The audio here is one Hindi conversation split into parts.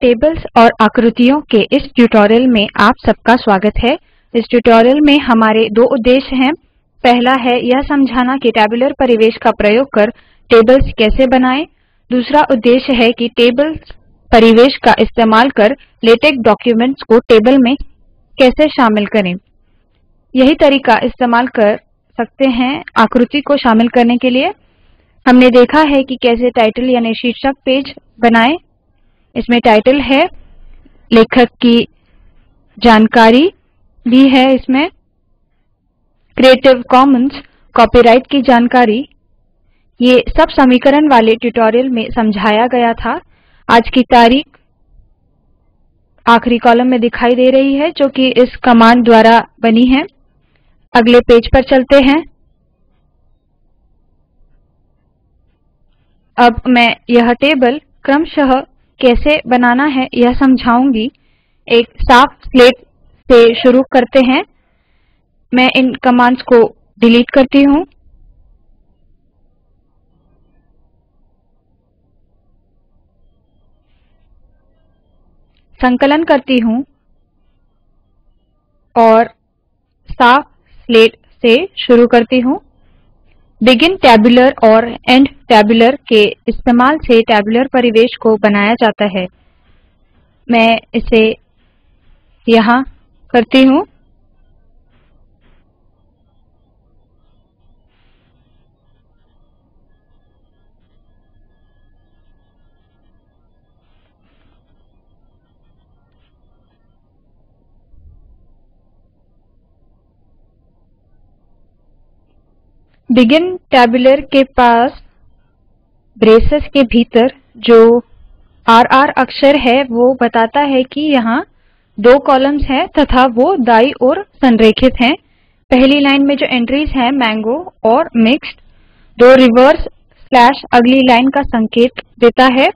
टेबल्स और आकृतियों के इस ट्यूटोरियल में आप सबका स्वागत है। इस ट्यूटोरियल में हमारे दो उद्देश्य हैं। पहला है यह समझाना कि टैब्यूलर परिवेश का प्रयोग कर टेबल्स कैसे बनाएं। दूसरा उद्देश्य है कि टेबल्स परिवेश का इस्तेमाल कर लेटेक डॉक्यूमेंट्स को टेबल में कैसे शामिल करें। यही तरीका इस्तेमाल कर सकते हैं आकृति को शामिल करने के लिए। हमने देखा है कि कैसे टाइटल यानी शीर्षक पेज बनाएं। इसमें टाइटल है, लेखक की जानकारी भी है, इसमें क्रिएटिव कॉमन्स कॉपीराइट की जानकारी। ये सब समीकरण वाले ट्यूटोरियल में समझाया गया था। आज की तारीख आखिरी कॉलम में दिखाई दे रही है जो कि इस कमांड द्वारा बनी है। अगले पेज पर चलते हैं। अब मैं यह टेबल क्रमशः कैसे बनाना है यह समझाऊंगी। एक साफ स्लेट से शुरू करते हैं। मैं इन कमांड्स को डिलीट करती हूँ। संकलन करती हूँ और साफ स्लेट से शुरू करती हूँ। बिगिन टैब्यूलर और एंड टैब्यूलर के इस्तेमाल से टैब्यूलर परिवेश को बनाया जाता है। मैं इसे यहाँ करती हूँ। बिगिन टैब्यूलर के पास ब्रेसेस के भीतर जो आर अक्षर है वो बताता है कि यहाँ दो कॉलम्स हैं तथा वो दाई ओर संरेखित हैं। पहली लाइन में जो एंट्रीज हैं मैंगो और मिक्स्ड, दो रिवर्स स्लैश अगली लाइन का संकेत देता है।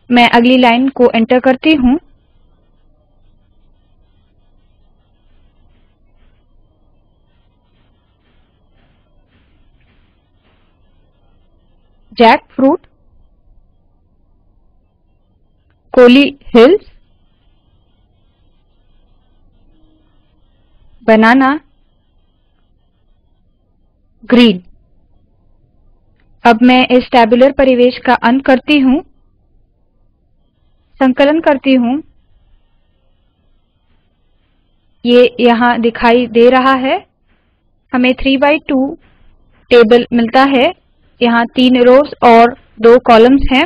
मैं अगली लाइन को एंटर करती हूँ। जैक फ्रूट, कोली हिल्स, बनाना, ग्रीन। अब मैं इस टैब्यूलर परिवेश का अंत करती हूँ। संकलन करती हूँ। ये यहाँ दिखाई दे रहा है। हमें 3x2 टेबल मिलता है। यहाँ 3 रोज और 2 कॉलम्स हैं।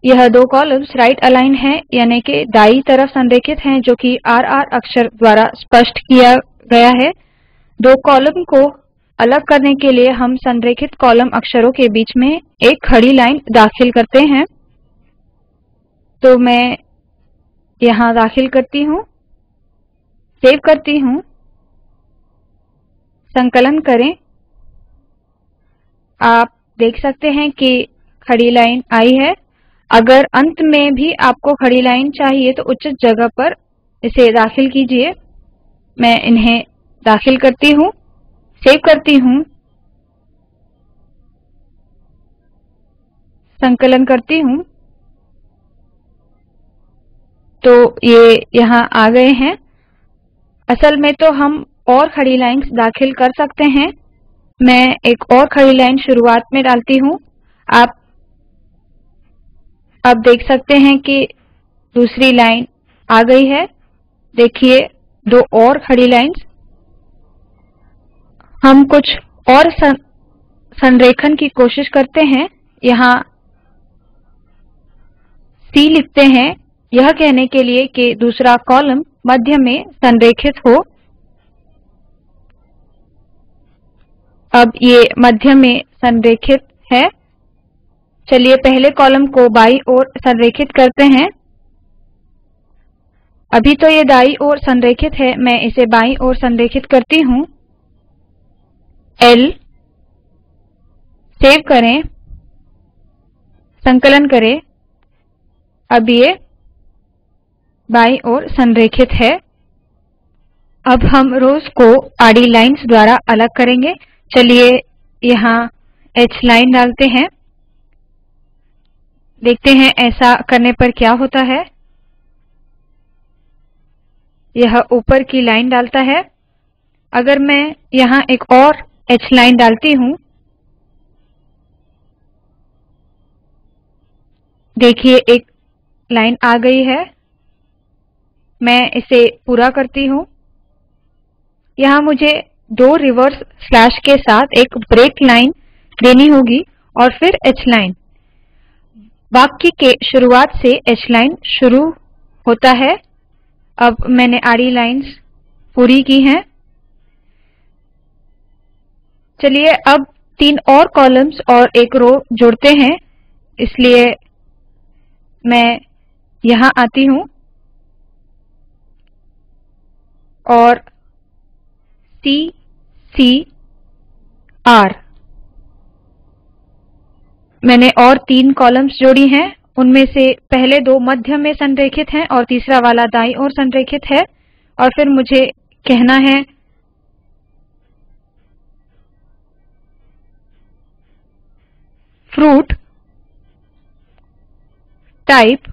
यह 2 कॉलम्स राइट अलाइन है यानी कि दाई तरफ संरेखित हैं, जो कि आर अक्षर द्वारा स्पष्ट किया गया है। 2 कॉलम को अलग करने के लिए हम संरेखित कॉलम अक्षरों के बीच में एक खड़ी लाइन दाखिल करते हैं। तो मैं यहाँ दाखिल करती हूँ, सेव करती हूँ, संकलन करें। आप देख सकते हैं कि खड़ी लाइन आई है। अगर अंत में भी आपको खड़ी लाइन चाहिए तो उचित जगह पर इसे दाखिल कीजिए। मैं इन्हें दाखिल करती हूँ, सेव करती हूँ, संकलन करती हूँ। तो ये यहाँ आ गए हैं। असल में तो हम और खड़ी लाइन्स दाखिल कर सकते हैं। मैं एक और खड़ी लाइन शुरुआत में डालती हूँ। आप अब देख सकते हैं कि दूसरी लाइन आ गई है। देखिए 2 और खड़ी लाइन्स। हम कुछ और संरेखन की कोशिश करते हैं। यहाँ सी लिखते हैं यह कहने के लिए कि दूसरा कॉलम मध्य में संरेखित हो। अब ये मध्य में संरेखित है। चलिए पहले कॉलम को बाईं ओर संरेखित करते हैं। अभी तो ये दाईं ओर संरेखित है, मैं इसे बाईं ओर संरेखित करती हूँ। एल, सेव करें, संकलन करें। अब ये बाईं ओर संरेखित है। अब हम रोज को आडी लाइन्स द्वारा अलग करेंगे। चलिए यहाँ H लाइन डालते हैं। देखते हैं ऐसा करने पर क्या होता है। यह ऊपर की लाइन डालता है। अगर मैं यहाँ एक और H लाइन डालती हूँ, देखिए एक लाइन आ गई है। मैं इसे पूरा करती हूँ। यहाँ मुझे दो रिवर्स स्लैश के साथ एक ब्रेक लाइन देनी होगी और फिर H लाइन। वाक्य के शुरुआत से H लाइन शुरू होता है। अब मैंने आड़ी लाइन्स पूरी की हैं। चलिए अब 3 और कॉलम्स और एक रो जोड़ते हैं। इसलिए मैं यहाँ आती हूँ और CCR मैंने और 3 कॉलम्स जोड़ी हैं। उनमें से पहले दो मध्य में संरेखित हैं और तीसरा वाला दाईं ओर संरेखित है। और फिर मुझे कहना है fruit type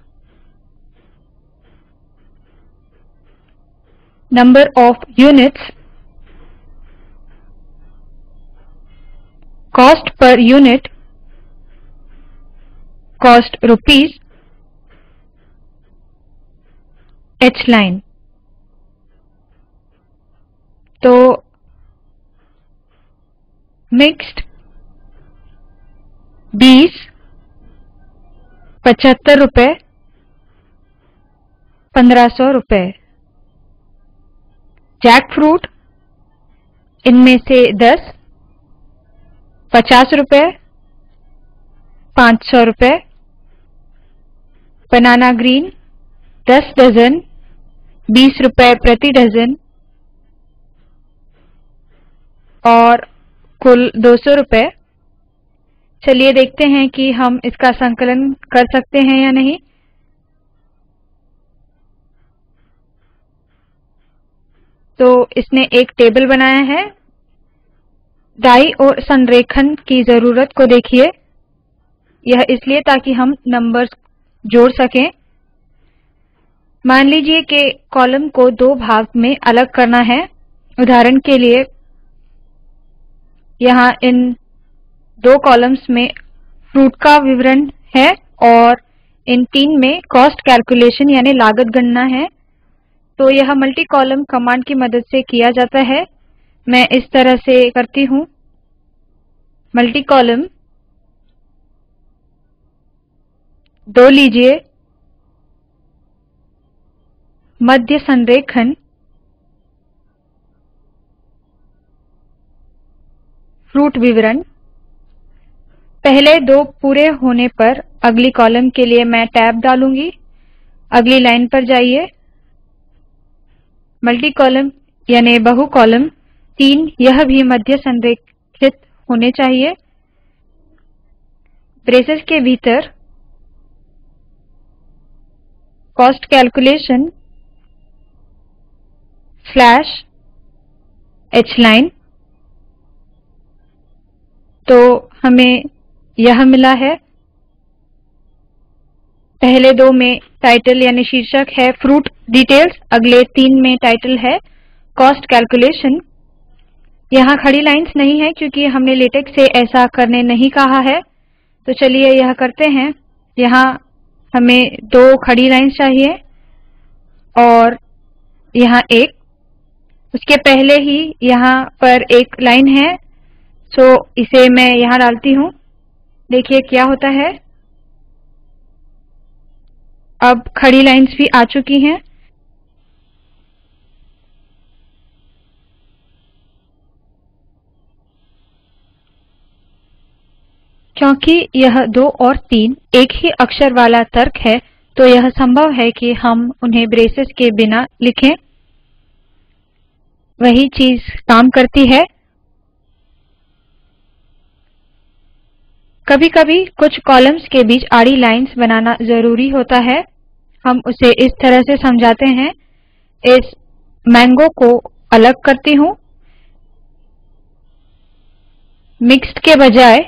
number of units cost per unit cost rupees H line. तो मिक्स्ड 20 75 रुपए 1500 रुपए। जैक फ्रूट इनमें से 10 50 रुपए 500 रुपए। बनाना ग्रीन 10 डजन 20 रुपए प्रति डजन और कुल 200 रुपए। चलिए देखते हैं कि हम इसका संकलन कर सकते हैं या नहीं। तो इसने एक टेबल बनाया है। दाईं ओर संरेखण की जरूरत को देखिए। यह इसलिए ताकि हम नंबर्स जोड़ सकें। मान लीजिए कि कॉलम को दो भाग में अलग करना है। उदाहरण के लिए यहाँ इन दो कॉलम्स में फ्रूट का विवरण है और इन 3 में कॉस्ट कैलकुलेशन यानी लागत गणना है। तो यह मल्टी कॉलम कमांड की मदद से किया जाता है। मैं इस तरह से करती हूँ। मल्टी कॉलम 2 लीजिए, मध्य संरेखण फ्रूट विवरण। पहले दो पूरे होने पर अगली कॉलम के लिए मैं टैब डालूंगी। अगली लाइन पर जाइए। मल्टी कॉलम यानी बहु कॉलम 3 यह भी मध्य संरेखित होने चाहिए। ब्रेसेस के भीतर cost calculation slash H line. तो हमें यह मिला है। पहले दो में टाइटल यानी शीर्षक है फ्रूट डिटेल्स। अगले 3 में टाइटल है कॉस्ट कैलकुलेशन। यहाँ खड़ी लाइन्स नहीं है क्योंकि हमने लेटेक से ऐसा करने नहीं कहा है। तो चलिए यह करते हैं। यहाँ हमें 2 खड़ी लाइन्स चाहिए और यहाँ एक। उसके पहले ही यहाँ पर एक लाइन है, सो इसे मैं यहाँ डालती हूँ। देखिए क्या होता है। अब खड़ी लाइन्स भी आ चुकी हैं। क्योंकि यह 2 और 3 एक ही अक्षर वाला तर्क है, तो यह संभव है कि हम उन्हें ब्रेसेस के बिना लिखें। वही चीज काम करती है। कभी कभी कुछ कॉलम्स के बीच आड़ी लाइन्स बनाना जरूरी होता है। हम उसे इस तरह से समझाते हैं। इस मैंगो को अलग करती हूँ। मिक्स्ड के बजाय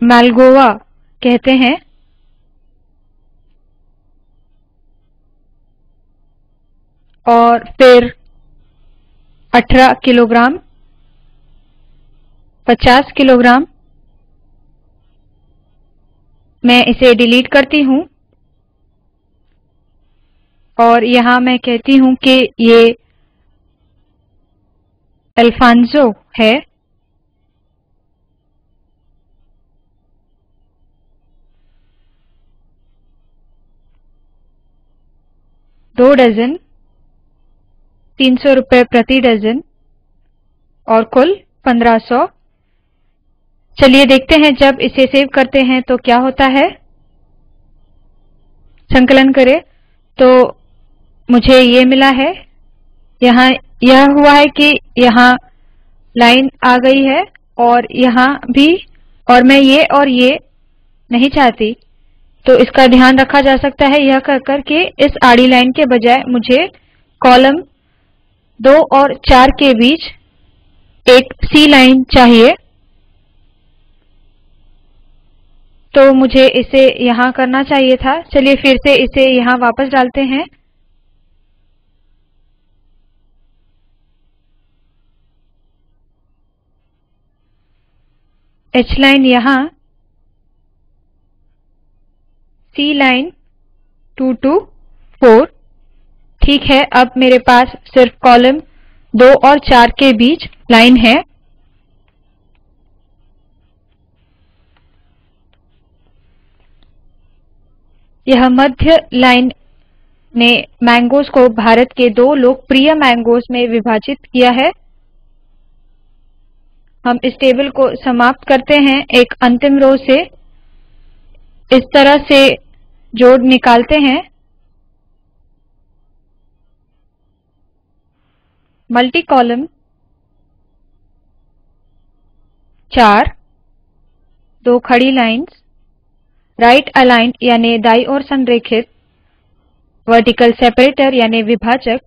मालगोवा कहते हैं, और फिर 18 किलोग्राम, 50 किलोग्राम। मैं इसे डिलीट करती हूँ और यहाँ मैं कहती हूँ कि ये अल्फांसो है। दो डजन, 300 रुपये प्रति डजन और कुल 1500। चलिए देखते हैं जब इसे सेव करते हैं तो क्या होता है। संकलन करें तो मुझे ये मिला है। यहाँ यह हुआ है कि यहाँ लाइन आ गई है और यहाँ भी, और मैं ये और ये नहीं चाहती, तो इसका ध्यान रखा जा सकता है यह कहकर के इस आड़ी लाइन के बजाय मुझे कॉलम 2 और 4 के बीच एक सी लाइन चाहिए। तो मुझे इसे यहाँ करना चाहिए था। चलिए फिर से इसे यहाँ वापस डालते हैं। H लाइन यहाँ, C लाइन 2 to 4। ठीक है, अब मेरे पास सिर्फ कॉलम 2 और 4 के बीच लाइन है। यह मध्य लाइन ने मैंगोज को भारत के 2 लोकप्रिय मैंगोज में विभाजित किया है। हम इस टेबल को समाप्त करते हैं एक अंतिम रो से। इस तरह से जोड़ निकालते हैं। मल्टी कॉलम 4, 2 खड़ी लाइन्स, राइट अलाइन यानी दाई ओर संरेखित, वर्टिकल सेपरेटर यानी विभाजक,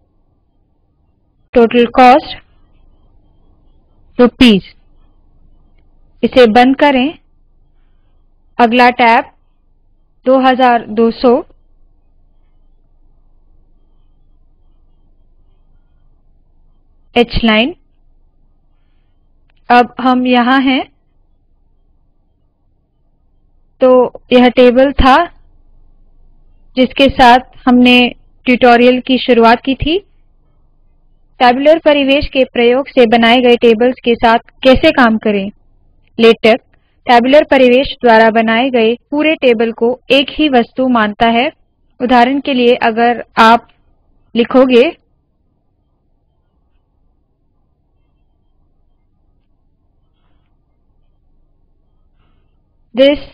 टोटल कॉस्ट रुपीज। इसे बंद करें। अगला टैब 2200, H लाइन। अब हम यहाँ हैं। तो यह टेबल था जिसके साथ हमने ट्यूटोरियल की शुरुआत की थी। टैब्यूलर परिवेश के प्रयोग से बनाए गए टेबल्स के साथ कैसे काम करें। लेटेक टैब्यूलर परिवेश द्वारा बनाए गए पूरे टेबल को एक ही वस्तु मानता है। उदाहरण के लिए अगर आप लिखोगे this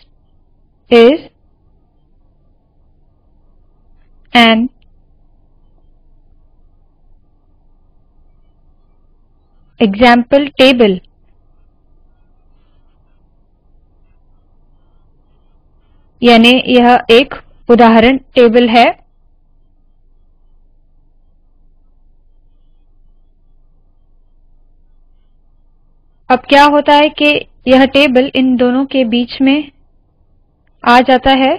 is an example table, यानी यह एक उदाहरण टेबल है। अब क्या होता है कि यह टेबल इन दोनों के बीच में आ जाता है।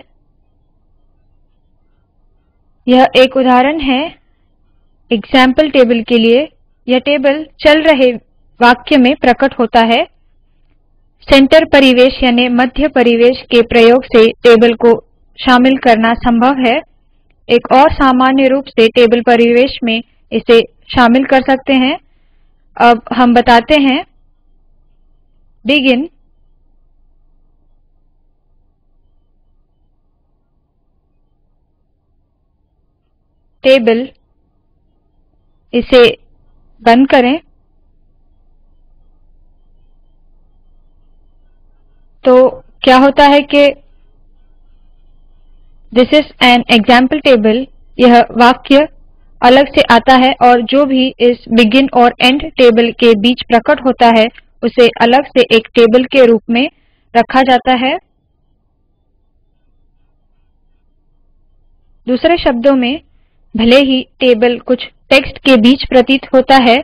यह एक उदाहरण है एग्जाम्पल टेबल के लिए। यह टेबल चल रहे वाक्य में प्रकट होता है। सेंटर परिवेश यानी मध्य परिवेश के प्रयोग से टेबल को शामिल करना संभव है। एक और सामान्य रूप से टेबल परिवेश में इसे शामिल कर सकते हैं। अब हम बताते हैं। बिगिन टेबल, इसे बंद करें। तो क्या होता है कि this is an example table, यह वाक्य अलग से आता है और जो भी इस बिगिन और एंड टेबल के बीच प्रकट होता है उसे अलग से एक टेबल के रूप में रखा जाता है। दूसरे शब्दों में, भले ही टेबल कुछ टेक्स्ट के बीच प्रतीत होता है,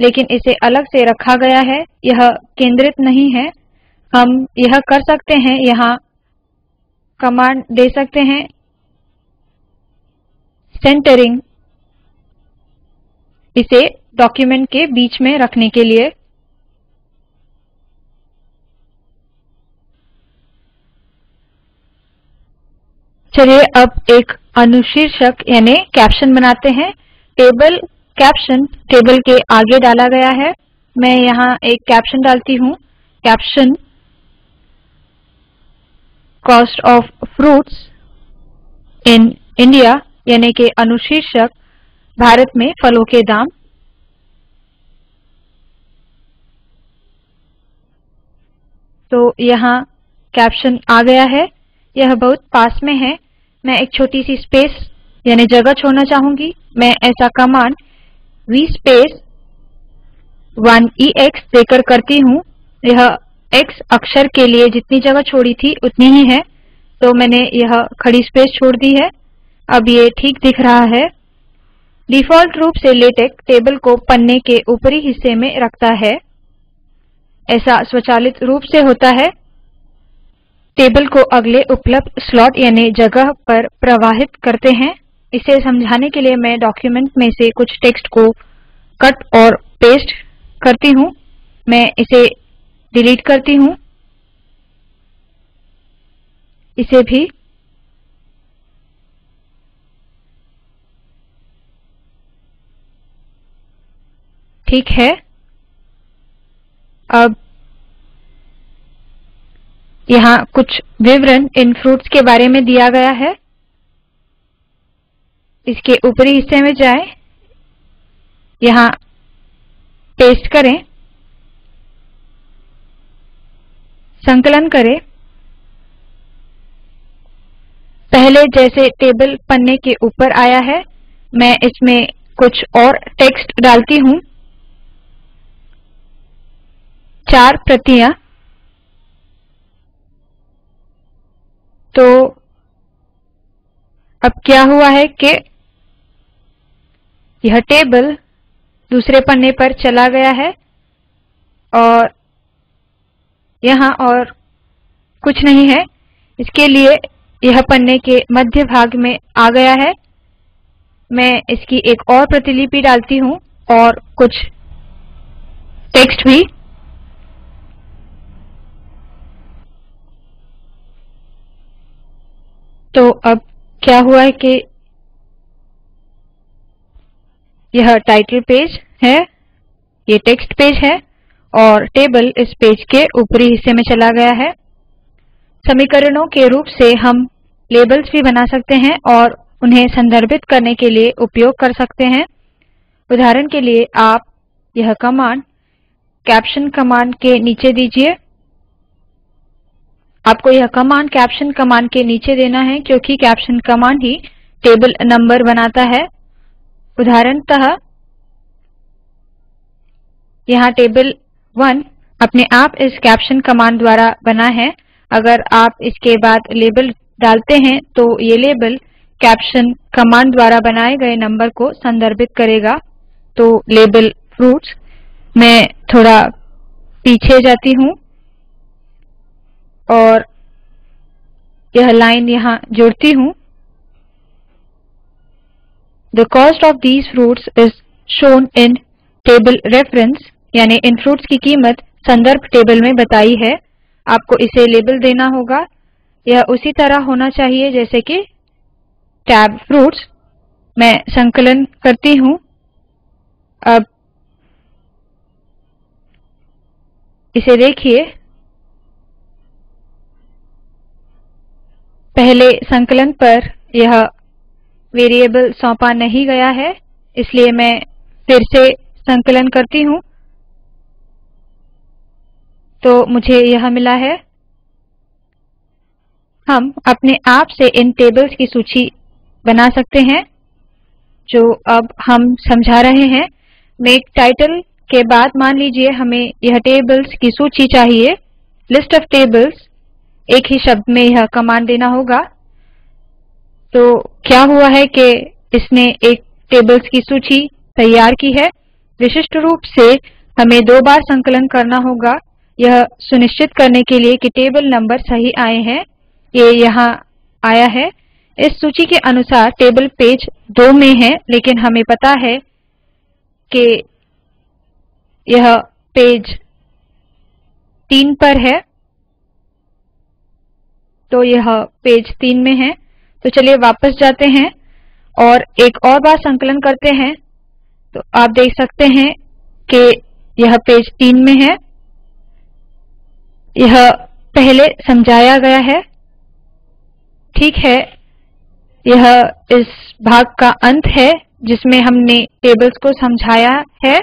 लेकिन इसे अलग से रखा गया है। यह केंद्रित नहीं है। हम यह कर सकते हैं, यहाँ कमांड दे सकते हैं सेंटरिंग, इसे डॉक्यूमेंट के बीच में रखने के लिए। चलिए अब एक अनुशीर्षक यानी कैप्शन बनाते हैं। टेबल कैप्शन टेबल के आगे डाला गया है। मैं यहाँ एक कैप्शन डालती हूँ, caption cost of fruits in India, यानी के अनुशीर्षक भारत में फलों के दाम। तो यहाँ कैप्शन आ गया है, यह बहुत पास में है। मैं एक छोटी सी स्पेस यानी जगह छोड़ना चाहूंगी। मैं ऐसा कमांड वी स्पेस 1EX देकर करती हूँ। यह X अक्षर के लिए जितनी जगह छोड़ी थी उतनी ही है, तो मैंने यह खड़ी स्पेस छोड़ दी है। अब ये ठीक दिख रहा है। डिफॉल्ट रूप से लेटेक टेबल को पन्ने के ऊपरी हिस्से में रखता है, ऐसा स्वचालित रूप से होता है। टेबल को अगले उपलब्ध स्लॉट यानी जगह पर प्रवाहित करते हैं। इसे समझाने के लिए मैं डॉक्यूमेंट में से कुछ टेक्स्ट को कट और पेस्ट करती हूँ। मैं इसे डिलीट करती हूँ, इसे भी। ठीक है, अब यहाँ कुछ विवरण इन फ्रूट्स के बारे में दिया गया है। इसके ऊपरी हिस्से में जाएं, यहाँ पेस्ट करें, संकलन करें। पहले जैसे टेबल पन्ने के ऊपर आया है, मैं इसमें कुछ और टेक्स्ट डालती हूँ। 4 प्रतियां। तो अब क्या हुआ है कि यह टेबल दूसरे पन्ने पर चला गया है और यहाँ और कुछ नहीं है। इसके लिए यह पन्ने के मध्य भाग में आ गया है। मैं इसकी एक और प्रतिलिपि डालती हूँ और कुछ टेक्स्ट भी। तो अब क्या हुआ है कि यह टाइटल पेज है, ये टेक्स्ट पेज है और टेबल इस पेज के ऊपरी हिस्से में चला गया है। समीकरणों के रूप से हम लेबल्स भी बना सकते हैं और उन्हें संदर्भित करने के लिए उपयोग कर सकते हैं। उदाहरण के लिए आप यह कमांड कैप्शन कमांड के नीचे दीजिए। आपको यह कमांड कैप्शन कमांड के नीचे देना है, क्योंकि कैप्शन कमांड ही टेबल नंबर बनाता है। उदाहरणतः यहाँ टेबल 1 अपने आप इस कैप्शन कमांड द्वारा बना है। अगर आप इसके बाद लेबल डालते हैं तो ये लेबल कैप्शन कमांड द्वारा बनाए गए नंबर को संदर्भित करेगा। तो लेबल फ्रूट्स, मैं थोड़ा पीछे जाती हूँ और यह लाइन यहाँ जोड़ती हूँ। The cost of these fruits is shown in table reference, यानी इन फ्रूट्स की कीमत संदर्भ टेबल में बताई है। आपको इसे लेबल देना होगा। यह उसी तरह होना चाहिए जैसे कि टैब फ्रूट्स। मैं संकलन करती हूँ। अब इसे देखिए, पहले संकलन पर यह वेरिएबल सौंपा नहीं गया है, इसलिए मैं फिर से संकलन करती हूँ तो मुझे यह मिला है। हम अपने आप से इन टेबल्स की सूची बना सकते हैं, जो अब हम समझा रहे हैं। मेक टाइटल के बाद मान लीजिए हमें यह टेबल्स की सूची चाहिए। लिस्ट ऑफ टेबल्स, एक ही शब्द में यह कमांड देना होगा। तो क्या हुआ है कि इसने एक टेबल्स की सूची तैयार की है। विशिष्ट रूप से हमें 2 बार संकलन करना होगा, यह सुनिश्चित करने के लिए कि टेबल नंबर सही आए हैं, ये यहाँ आया है। इस सूची के अनुसार टेबल पेज 2 में है, लेकिन हमें पता है कि यह पेज 3 पर है, तो यह पेज 3 में है। तो चलिए वापस जाते हैं और एक और बार संकलन करते हैं। तो आप देख सकते हैं कि यह पेज 3 में है। यह पहले समझाया गया है। ठीक है, यह इस भाग का अंत है जिसमें हमने टेबल्स को समझाया है।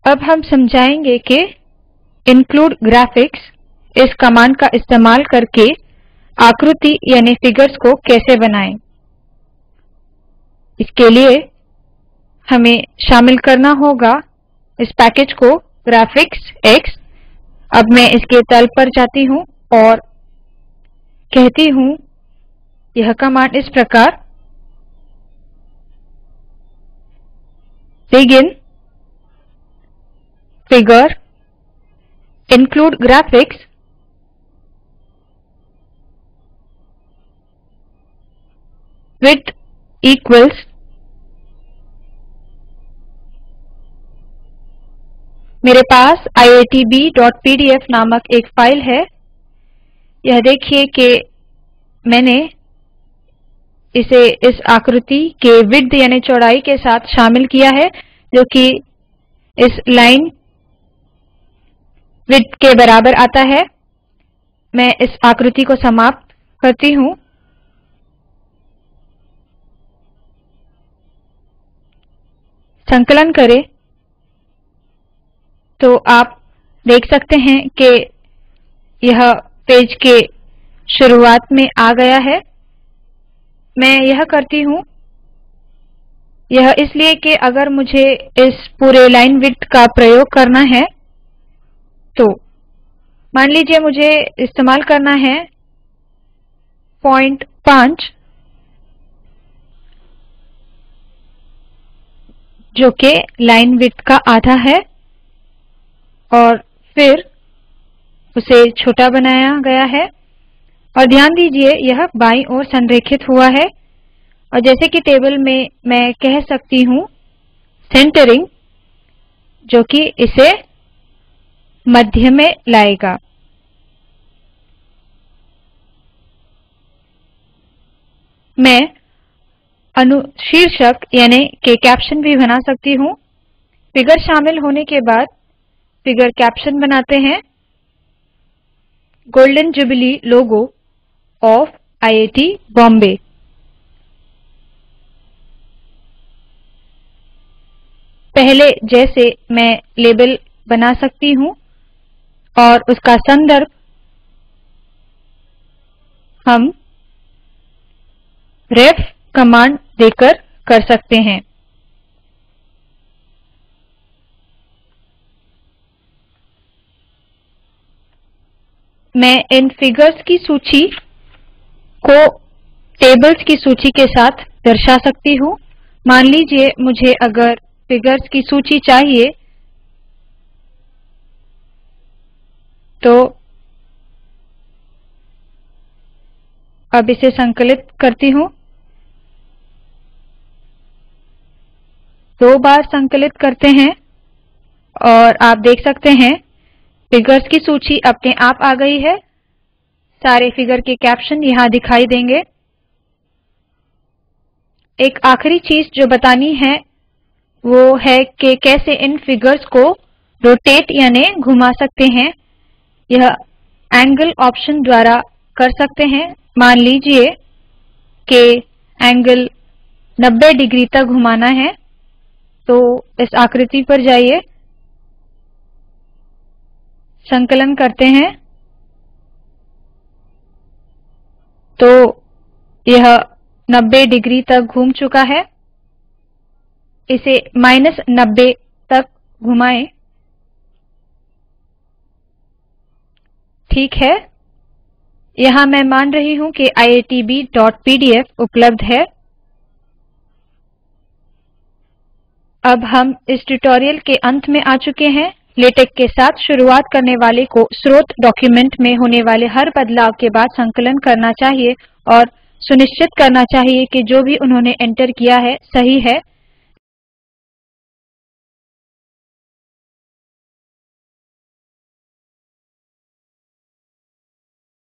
अब हम समझाएंगे कि इंक्लूड ग्राफिक्स इस कमांड का इस्तेमाल करके आकृति यानी फिगर्स को कैसे बनाएं। इसके लिए हमें शामिल करना होगा इस पैकेज को ग्राफिक्स एक्स। अब मैं इसके तल पर जाती हूँ और कहती हूँ यह कमांड इस प्रकार, begin figure include graphics width equals मेरे पास iitb.pdf नामक एक फाइल है। यह देखिए कि मैंने इसे इस आकृति के विड्थ यानी चौड़ाई के साथ शामिल किया है, जो कि इस लाइन विड्थ के बराबर आता है। मैं इस आकृति को समाप्त करती हूँ। संकलन करें तो आप देख सकते हैं कि यह पेज के शुरुआत में आ गया है। मैं यह करती हूँ, यह इसलिए कि अगर मुझे इस पूरे लाइन विड्थ का प्रयोग करना है तो मान लीजिए मुझे इस्तेमाल करना है पॉइंट 5, जो कि लाइन विड्थ का आधा है, और फिर उसे छोटा बनाया गया है। और ध्यान दीजिए यह बाईं ओर संरेखित हुआ है। और जैसे कि टेबल में मैं कह सकती हूँ सेंटरिंग, जो कि इसे मध्य में लाएगा। मैं अनुशीर्षक यानी के कैप्शन भी बना सकती हूँ। फिगर शामिल होने के बाद फिगर कैप्शन बनाते हैं, golden jubilee logo of IIT Bombay. पहले जैसे मैं लेबल बना सकती हूँ और उसका संदर्भ हम रेफ कमांड देकर कर सकते हैं। मैं इन फिगर्स की सूची को टेबल्स की सूची के साथ दर्शा सकती हूँ। मान लीजिए मुझे अगर फिगर्स की सूची चाहिए तो अब इसे संकलित करती हूँ। 2 बार संकलित करते हैं और आप देख सकते हैं फिगर्स की सूची अपने आप आ गई है। सारे फिगर के कैप्शन यहाँ दिखाई देंगे। एक आखिरी चीज जो बतानी है वो है कि कैसे इन फिगर्स को रोटेट यानी घुमा सकते हैं। यह एंगल ऑप्शन द्वारा कर सकते हैं। मान लीजिए कि एंगल 90 डिग्री तक घुमाना है, तो इस आकृति पर जाइए, संकलन करते हैं तो यह 90 डिग्री तक घूम चुका है। इसे -90 तक घुमाएं। ठीक है, यहाँ मैं मान रही हूँ कि iitb.pdf उपलब्ध है। अब हम इस ट्यूटोरियल के अंत में आ चुके हैं। लेटेक के साथ शुरुआत करने वाले को स्रोत डॉक्यूमेंट में होने वाले हर बदलाव के बाद संकलन करना चाहिए और सुनिश्चित करना चाहिए कि जो भी उन्होंने एंटर किया है सही है